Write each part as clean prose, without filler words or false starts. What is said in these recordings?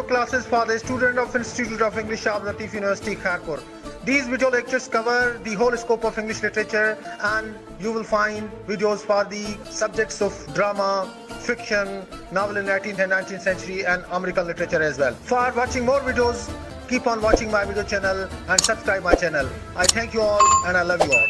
classes for the student of Institute of English Shahab Latif University, Kharpur. These video lectures cover the whole scope of English literature, and you will find videos for the subjects of drama, fiction, novel in 18th and 19th century, and American literature as well. For watching more videos, keep on watching my video channel and subscribe my channel. I thank you all and I love you all.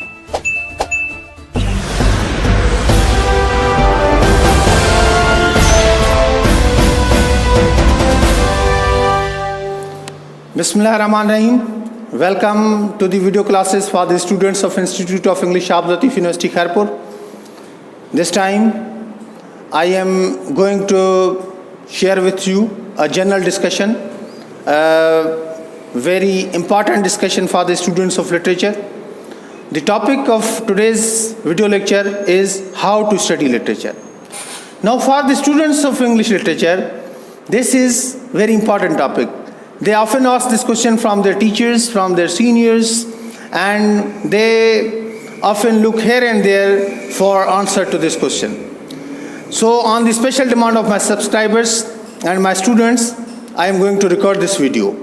Bismillahirrahmanirrahim. Welcome to the video classes for the students of Institute of English Shahab Latif University, Kharpur. This time I am going to share with you a general discussion, a very important discussion for the students of literature. The topic of today's video lecture is how to study literature. Now, for the students of English literature, this is very important topic. They often ask this question from their teachers, from their seniors, and they often look here and there for answer to this question. So on the special demand of my subscribers and my students, I am going to record this video.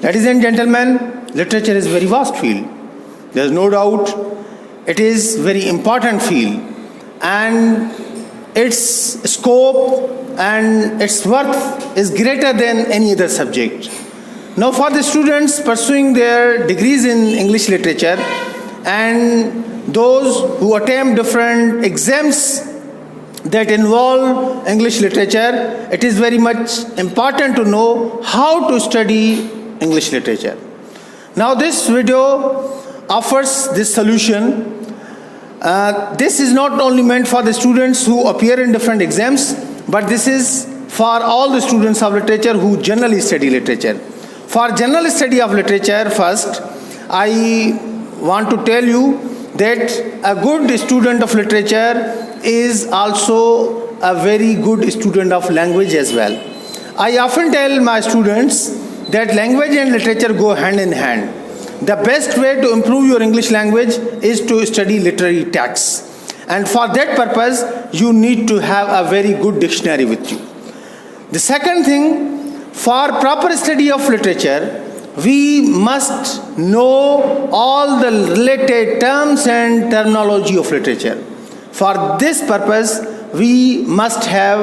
Ladies and gentlemen, literature is a very vast field. There is no doubt it is very important field, and its scope and its worth is greater than any other subject. Now, for the students pursuing their degrees in English literature and those who attempt different exams that involve English literature, it is very much important to know how to study English literature. Now, this video offers this solution. This is not only meant for the students who appear in different exams, but this is for all the students of literature who generally study literature. For general study of literature, first, I want to tell you that a good student of literature is also a very good student of language as well. I often tell my students that language and literature go hand in hand. The best way to improve your English language is to study literary texts. And for that purpose, you need to have a very good dictionary with you. The second thing, for proper study of literature, we must know all the related terms and terminology of literature. For this purpose, we must have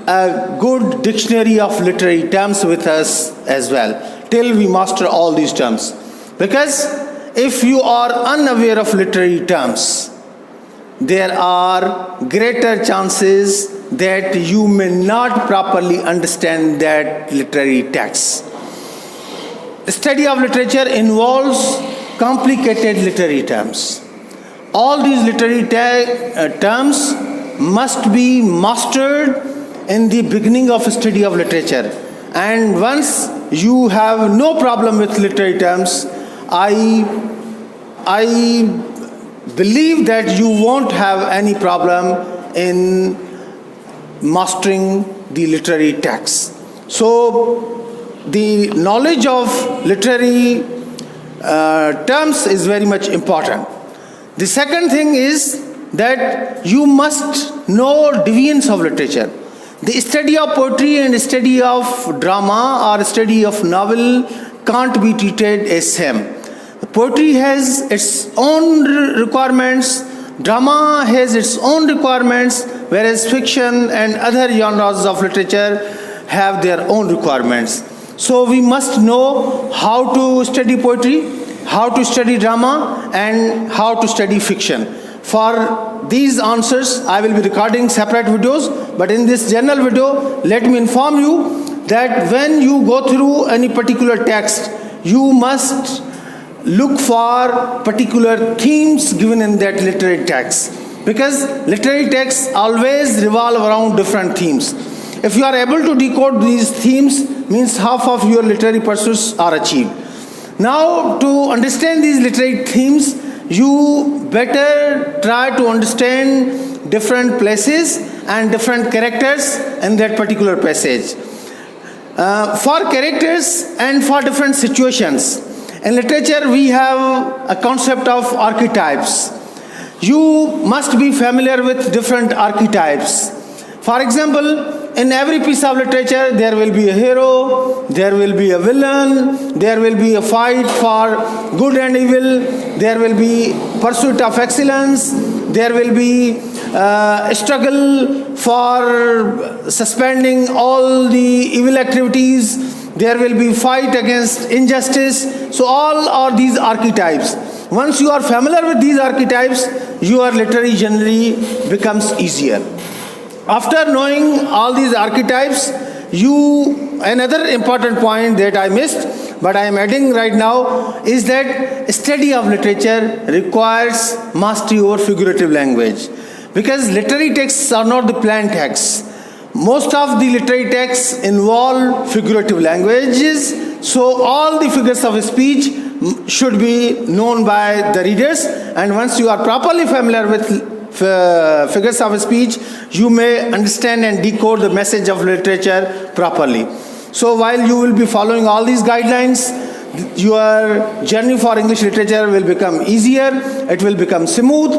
a good dictionary of literary terms with us as well, till we master all these terms. Because if you are unaware of literary terms, there are greater chances that you may not properly understand that literary text. Study of literature involves complicated literary terms. All these literary terms must be mastered in the beginning of study of literature. And once you have no problem with literary terms, I believe that you won't have any problem in mastering the literary text. So the knowledge of literary terms is very much important. The second thing is that you must know deviance of literature. The study of poetry and study of drama or study of novel can't be treated as same. Poetry has its own requirements, drama has its own requirements, whereas fiction and other genres of literature have their own requirements. So we must know how to study poetry, how to study drama, and how to study fiction. For these answers, I will be recording separate videos, but in this general video, let me inform you that when you go through any particular text, you must look for particular themes given in that literary text, because literary texts always revolve around different themes. If you are able to decode these themes, means half of your literary pursuits are achieved. Now, to understand these literary themes, you better try to understand different places and different characters in that particular passage. For characters and for different situations, in literature, we have a concept of archetypes. You must be familiar with different archetypes. For example, in every piece of literature, there will be a hero, there will be a villain, there will be a fight for good and evil, there will be pursuit of excellence, there will be a struggle for suspending all the evil activities, there will be fight against injustice. So all are these archetypes. Once you are familiar with these archetypes, your literary journey becomes easier. After knowing all these archetypes, another important point that I missed, but I am adding right now, is that study of literature requires mastery over figurative language. Because literary texts are not the plain texts. Most of the literary texts involve figurative languages, so all the figures of speech should be known by the readers, and once you are properly familiar with figures of speech, you may understand and decode the message of literature properly. So while you will be following all these guidelines, your journey for English literature will become easier, it will become smooth,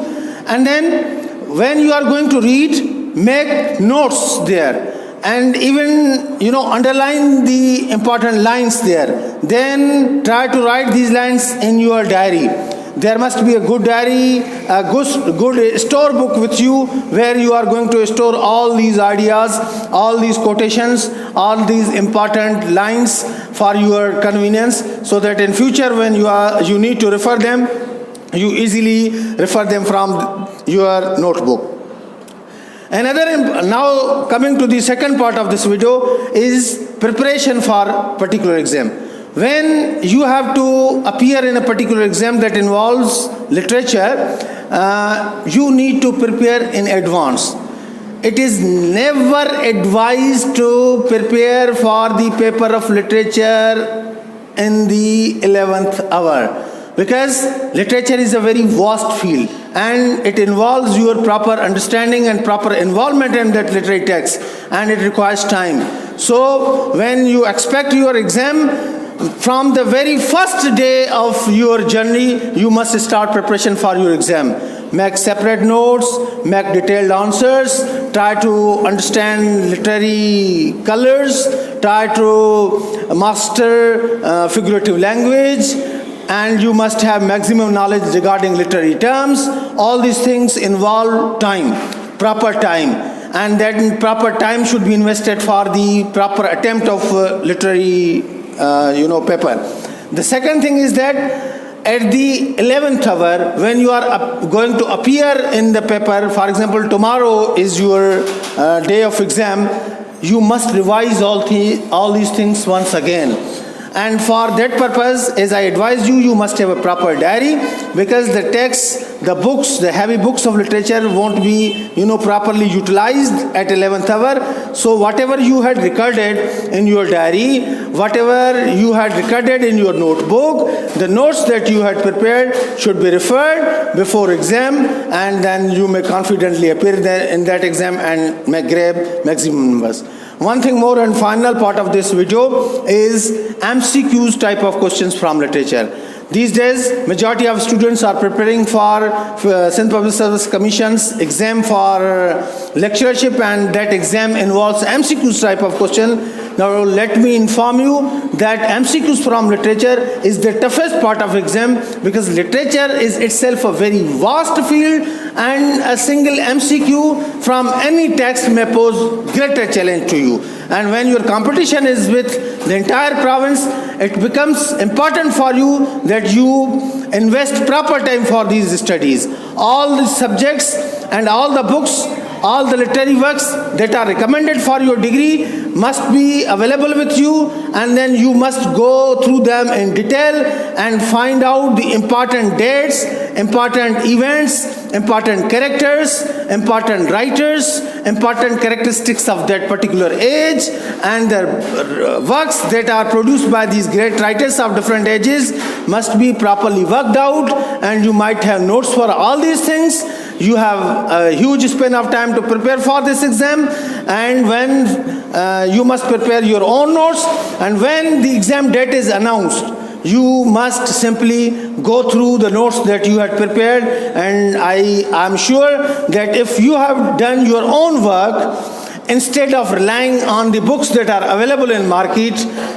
and then when you are going to read, make notes there. And even, underline the important lines there. Then try to write these lines in your diary. There must be a good diary, a good store book with you where you are going to store all these ideas, all these quotations, all these important lines for your convenience, so that in future when you need to refer them, you easily refer them from your notebook. Now coming to the second part of this video is preparation for particular exam. When you have to appear in a particular exam that involves literature, you need to prepare in advance. It is never advised to prepare for the paper of literature in the 11th hour. Because literature is a very vast field and it involves your proper understanding and proper involvement in that literary text, and it requires time. So when you expect your exam, from the very first day of your journey, you must start preparation for your exam. Make separate notes, make detailed answers, try to understand literary colors, try to master figurative language, and you must have maximum knowledge regarding literary terms. All these things involve time, proper time, and that proper time should be invested for the proper attempt of literary paper. The second thing is that at the 11th hour, when you are going to appear in the paper, for example, tomorrow is your day of exam, you must revise all these things once again. And for that purpose, as I advised you, you must have a proper diary, because the texts, the books, the heavy books of literature won't be, properly utilized at 11th hour. So whatever you had recorded in your diary, whatever you had recorded in your notebook, the notes that you had prepared should be referred before exam, and then you may confidently appear there in that exam and may grab maximum numbers. One thing more and final part of this video is MCQs type of questions from literature. These days, majority of students are preparing for Sindh Public Service Commission's exam for lecturership, and that exam involves MCQs type of question. Now let me inform you that MCQs from literature is the toughest part of exam, because literature is itself a very vast field, and a single MCQ from any text may pose greater challenge to you. And when your competition is with the entire province, it becomes important for you that you invest proper time for these studies. All the subjects and all the books, all the literary works that are recommended for your degree must be available with you, and then you must go through them in detail and find out the important dates, important events, important characters, important writers, important characteristics of that particular age, and the works that are produced by these great writers of different ages must be properly worked out, and you might have notes for all these things. You have a huge span of time to prepare for this exam, and when you must prepare your own notes, and when the exam date is announced, you must simply go through the notes that you had prepared. And I am sure that if you have done your own work, instead of relying on the books that are available in market,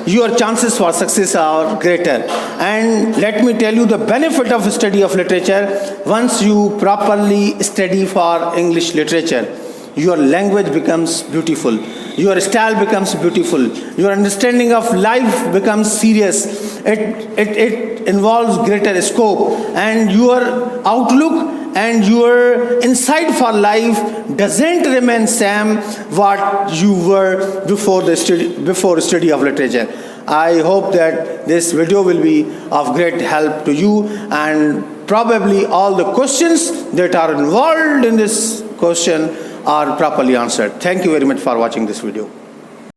your chances for success are greater. And let me tell you the benefit of study of literature. Once you properly study for English literature, your language becomes beautiful, your style becomes beautiful, your understanding of life becomes serious, it involves greater scope, and your outlook and your insight for life doesn't remain same what you were before study of literature. I hope that this video will be of great help to you, and probably all the questions that are involved in this question are properly answered. Thank you very much for watching this video.